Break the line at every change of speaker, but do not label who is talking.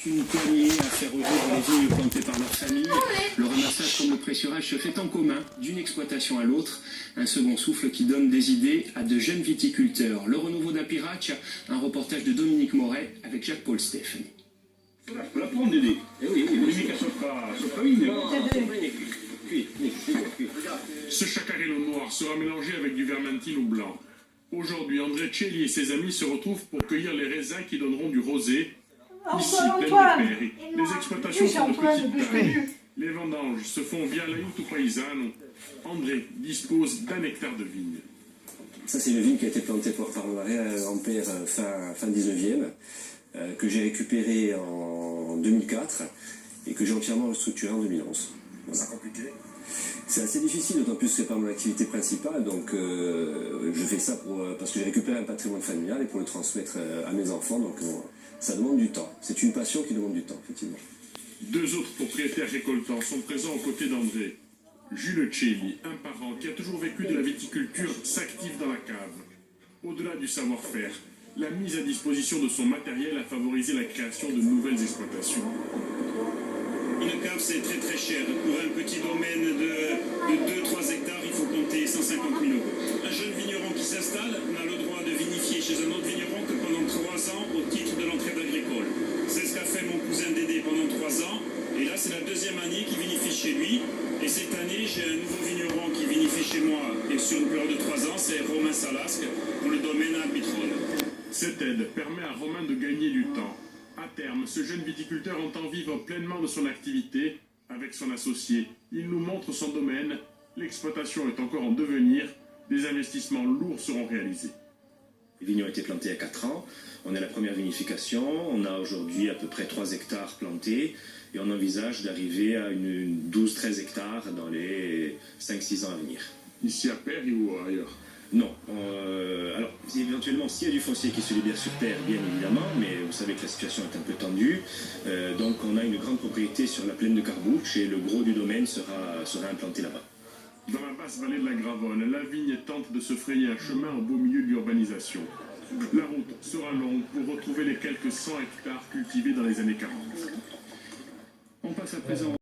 Une poignée à faire revivre les vignes plantées par leur famille. Le ramassage comme le pressurage se fait en commun, d'une exploitation à l'autre. Un second souffle qui donne des idées à de jeunes viticulteurs. Le renouveau d'Apirac, un reportage de Dominique Moret avec Jacques-Paul Stéphanie.
Je peux la prendre, Dédé. Eh oui, mica sopra vino.
Ce chacarello noir sera mélangé avec du vermentino blanc. Aujourd'hui, André Celli et ses amis se retrouvent pour cueillir les raisins qui donneront du rosé. Ici, pleine de pairie. Les exploitations sont de petite taille. Les vendanges se font via l'aiuto paesano. André dispose d'1 hectare de vigne.
Ça, c'est une vigne qui a été plantée par mon grand-père fin 19e, que j'ai récupérée en 2004 et que j'ai entièrement restructurée en 2011. Voilà.
C'est compliqué.
C'est assez difficile, d'autant plus que c'est pas mon activité principale, donc je fais ça parce que j'ai récupéré un patrimoine familial et pour le transmettre à mes enfants, donc ça demande du temps. C'est une passion qui demande du temps, effectivement.
2 autres propriétaires récoltants sont présents aux côtés d'André. Jules Celli, un parent qui a toujours vécu de la viticulture, s'active dans la cave. Au-delà du savoir-faire, la mise à disposition de son matériel a favorisé la création de nouvelles exploitations.
Une cave, c'est très très cher. Pour un petit domaine de 2-3 hectares, il faut compter 150 000 euros. Un jeune vigneron qui s'installe n'a le droit de vinifier chez un autre vigneron que pendant 3 ans au titre de l'entraide agricole. C'est ce qu'a fait mon cousin Dédé pendant 3 ans. Et là, c'est la 2e année qu'il vinifie chez lui. Et cette année, j'ai un nouveau vigneron qui vinifie chez moi. Et sur une période de 3 ans, c'est Romain Salasque pour le domaine Arbitrone.
Cette aide permet à Romain de gagner du temps. À terme, ce jeune viticulteur entend vivre pleinement de son activité avec son associé. Il nous montre son domaine. L'exploitation est encore en devenir. Des investissements lourds seront réalisés.
Les vignes ont été plantées à 4 ans. On est à la première vinification. On a aujourd'hui à peu près 3 hectares plantés. Et on envisage d'arriver à une 12-13 hectares dans les 5-6 ans à venir.
Ici à Pairie ou ailleurs?
Non. Alors, éventuellement, s'il y a du foncier qui se libère sur terre, bien évidemment, mais vous savez que la situation est un peu tendue. Donc, on a une grande propriété sur la plaine de Carbouche et le gros du domaine sera implanté là-bas.
Dans la basse vallée de la Gravonne, la vigne tente de se frayer un chemin au beau milieu de l'urbanisation. La route sera longue pour retrouver les quelques 100 hectares cultivés dans les années 40.
On passe à présent